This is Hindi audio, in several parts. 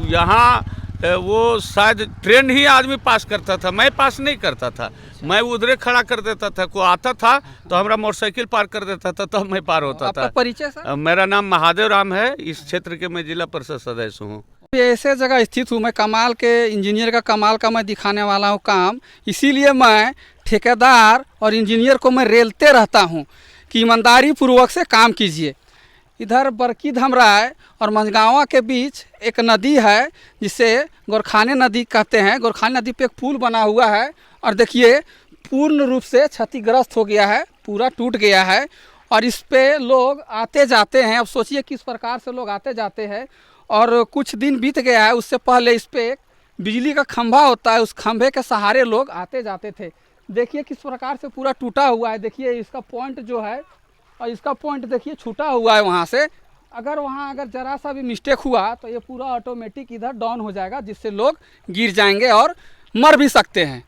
यहाँ वो शायद ट्रेन ही आदमी पास करता था, मैं पास नहीं करता था। मैं उधरे खड़ा कर देता था, कोई आता था तो हमारा मोटरसाइकिल पार कर देता था, तब मैं पार होता था। परिचय सर? मेरा नाम महादेव राम है, इस क्षेत्र के मैं जिला परिषद सदस्य हूँ। ऐसे जगह स्थित हूँ मैं, कमाल के इंजीनियर का कमाल का मैं दिखाने वाला हूँ काम। इसीलिए मैं ठेकेदार और इंजीनियर को मैं रेलते रहता हूँ कि ईमानदारी पूर्वक से काम कीजिए। इधर बरकी धमराय और मंझगांवा के बीच एक नदी है जिसे गोरखाने नदी कहते हैं। गोरखाने नदी पे एक पुल बना हुआ है और देखिए पूर्ण रूप से क्षतिग्रस्त हो गया है, पूरा टूट गया है और इस पे लोग आते जाते हैं। अब सोचिए किस प्रकार से लोग आते जाते हैं। और कुछ दिन बीत गया है, उससे पहले इस पे एक बिजली का खंभा होता है, उस खंभे के सहारे लोग आते जाते थे। देखिए किस प्रकार से पूरा टूटा हुआ है। देखिए इसका पॉइंट जो है और इसका पॉइंट देखिए छूटा हुआ है वहाँ से। अगर ज़रा सा भी मिस्टेक हुआ तो ये पूरा ऑटोमेटिक इधर डाउन हो जाएगा, जिससे लोग गिर जाएंगे और मर भी सकते हैं।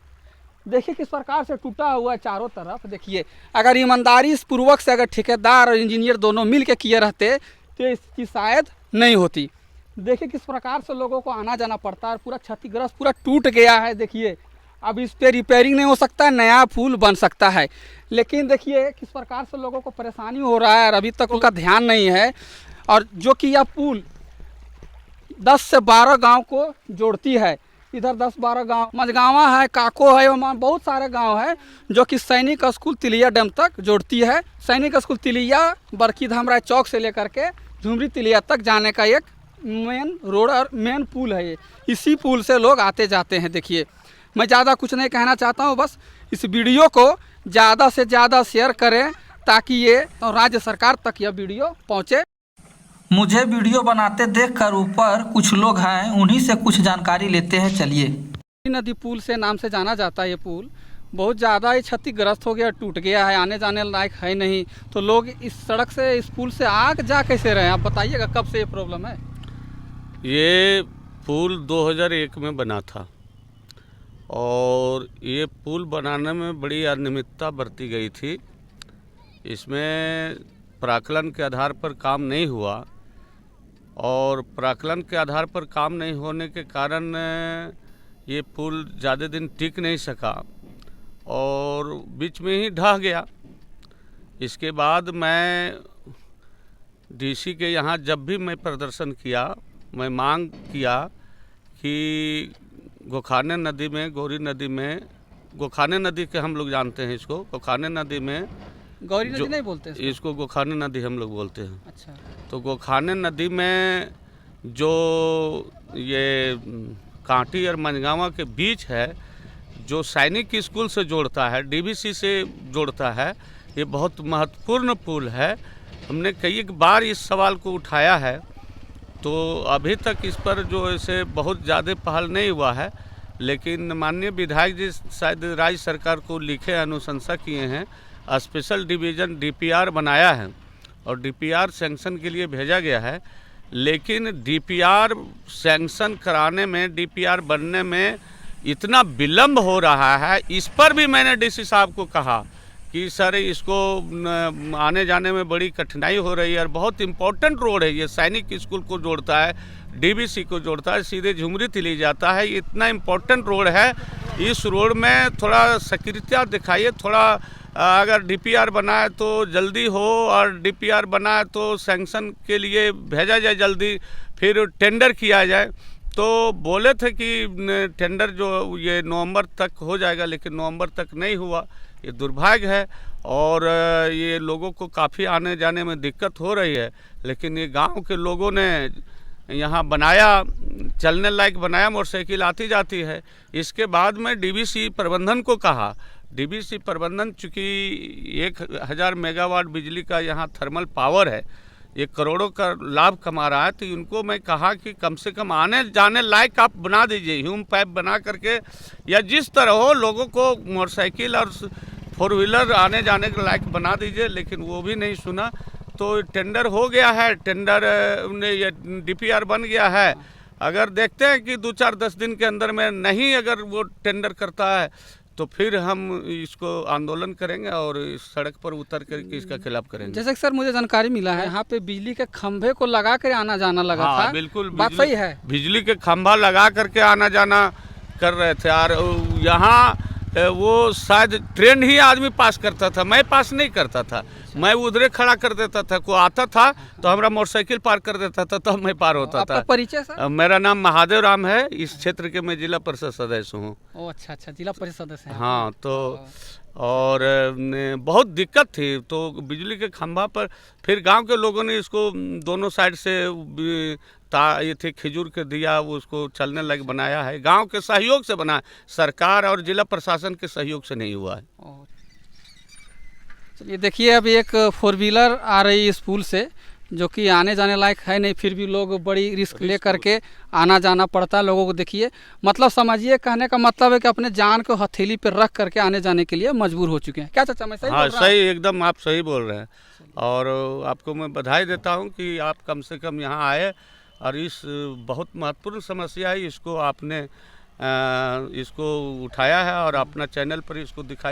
देखिए किस प्रकार से टूटा हुआ है चारों तरफ। देखिए अगर ईमानदारी पूर्वक से अगर ठेकेदार और इंजीनियर दोनों मिल के किए रहते तो इसकी शायद नहीं होती। देखिए किस प्रकार से लोगों को आना जाना पड़ता है, पूरा क्षतिग्रस्त पूरा टूट गया है। देखिए अब इस पे रिपेयरिंग नहीं हो सकता है, नया पुल बन सकता है, लेकिन देखिए किस प्रकार से लोगों को परेशानी हो रहा है और अभी तक उनका ध्यान नहीं है। और जो कि यह पुल 10 से 12 गांव को जोड़ती है। इधर 10-12 गांव मंझगांवा है, काको है, वहाँ बहुत सारे गांव हैं जो कि सैनिक स्कूल तिलिया डैम तक जोड़ती है। सैनिक स्कूल तिलिया बरकी धमराय चौक से लेकर के झुमरी तिलिया तक जाने का एक मेन रोड और मेन पुल है ये। इसी पुल से लोग आते जाते हैं। देखिए मैं ज़्यादा कुछ नहीं कहना चाहता हूँ, बस इस वीडियो को ज़्यादा से ज़्यादा शेयर करें ताकि ये राज्य सरकार तक यह वीडियो पहुँचे। मुझे वीडियो बनाते देखकर ऊपर कुछ लोग हैं, उन्हीं से कुछ जानकारी लेते हैं। चलिए। नदी पुल से नाम से जाना जाता है। ये पुल बहुत ज़्यादा ही क्षतिग्रस्त हो गया, टूट गया है, आने जाने लायक है नहीं। तो लोग इस सड़क से इस पुल से आग जा कैसे रहे हैं, आप बताइएगा। कब से ये प्रॉब्लम है? ये पुल 2001 में बना था और ये पुल बनाने में बड़ी अनियमितता बरती गई थी। इसमें प्राक्कलन के आधार पर काम नहीं हुआ और प्राक्कलन के आधार पर काम नहीं होने के कारण ये पुल ज़्यादा दिन टिक नहीं सका और बीच में ही ढह गया। इसके बाद मैं डीसी के यहाँ जब भी मैं प्रदर्शन किया, मैं मांग किया कि गोखाने नदी में, गौरी नदी में, गोखाने नदी के हम लोग जानते हैं इसको, गोखाने नदी में, गौरी नदी नहीं बोलते इसको गोखाने नदी हम लोग बोलते हैं। अच्छा। तो गोखाने नदी में जो ये कांटी और मंझगांवा के बीच है, जो सैनिक स्कूल से जोड़ता है, डीवीसी से जोड़ता है, ये बहुत महत्वपूर्ण पुल है। हमने कई बार इस सवाल को उठाया है, तो अभी तक इस पर जो ऐसे बहुत ज़्यादा पहल नहीं हुआ है, लेकिन माननीय विधायक जी शायद राज्य सरकार को लिखे अनुशंसा किए हैं, स्पेशल डिवीज़न डीपीआर बनाया है और डीपीआर सैंक्शन के लिए भेजा गया है। लेकिन डीपीआर सैंक्शन कराने में, डीपीआर बनने में इतना विलम्ब हो रहा है। इस पर भी मैंने डीसी साहब को कहा कि सर इसको आने जाने में बड़ी कठिनाई हो रही है और बहुत इम्पोर्टेंट रोड है ये, सैनिक स्कूल को जोड़ता है, डीवीसी को जोड़ता है, सीधे झुमरी तिली जाता है। इतना इम्पोर्टेंट रोड है, इस रोड में थोड़ा सक्रियता दिखाइए। थोड़ा अगर डीपीआर बनाए तो जल्दी हो और डीपीआर बनाए तो सैंक्शन के लिए भेजा जाए जल्दी, फिर टेंडर किया जाए। तो बोले थे कि टेंडर जो ये नवंबर तक हो जाएगा, लेकिन नवंबर तक नहीं हुआ। ये दुर्भाग्य है और ये लोगों को काफ़ी आने जाने में दिक्कत हो रही है। लेकिन ये गांव के लोगों ने यहाँ बनाया, चलने लायक बनाया, मोटरसाइकिल आती जाती है। इसके बाद में डीवीसी प्रबंधन को कहा, डीवीसी प्रबंधन चूँकि 1000 मेगावाट बिजली का यहाँ थर्मल पावर है, ये करोड़ों का लाभ कमा रहा है, तो उनको मैं कहा कि कम से कम आने जाने लायक आप बना दीजिए, ह्यूम पाइप बना करके, या जिस तरह हो लोगों को मोटरसाइकिल और 4 व्हीलर आने जाने के लायक बना दीजिए। लेकिन वो भी नहीं सुना। तो टेंडर हो गया है, टेंडर ने ये डीपीआर बन गया है। अगर देखते हैं कि 2-4-10 दिन के अंदर में नहीं अगर वो टेंडर करता है तो फिर हम इसको आंदोलन करेंगे और इस सड़क पर उतर कर इसका खिलाफ करेंगे। जैसे कि सर मुझे जानकारी मिला है यहाँ पे बिजली के खंभे को लगा कर आना जाना लगा हाँ, था। बिल्कुल बात सही है। बिजली के खंभा लगा करके आना जाना कर रहे थे और यहाँ वो शायद ट्रेन ही आदमी पास करता था, मैं पास नहीं करता था। मैं उधरे खड़ा कर देता था, कोई आता था तो हमारा मोटरसाइकिल पार कर देता था, तब मैं पार होता था। आपका परिचय सर? मेरा नाम महादेव राम है, इस क्षेत्र के मैं जिला परिषद सदस्य हूँ। ओ अच्छा अच्छा, जिला परिषद सदस्य हैं। हाँ, तो और बहुत दिक्कत थी, तो बिजली के खंभा पर फिर गांव के लोगों ने इसको दोनों साइड से ये थे खिजूर के दिया, वो उसको चलने लग बनाया है। गांव के सहयोग से बना, सरकार और जिला प्रशासन के सहयोग से नहीं हुआ है। चलिए देखिए, अभी एक 4 व्हीलर आ रही है इस पुल से, जो कि आने जाने लायक है नहीं, फिर भी लोग बड़ी रिस्क ले करके आना जाना पड़ता है लोगों को। देखिए मतलब समझिए, कहने का मतलब है कि अपने जान को हथेली पर रख करके आने जाने के लिए मजबूर हो चुके हैं। क्या चाचा, मैं सही बोल रहा हूं? सही, एकदम आप सही बोल रहे हैं। और आपको मैं बधाई देता हूं कि आप कम से कम यहाँ आए और इस बहुत महत्वपूर्ण समस्या है, इसको आपने इसको उठाया है और अपना चैनल पर इसको दिखाई।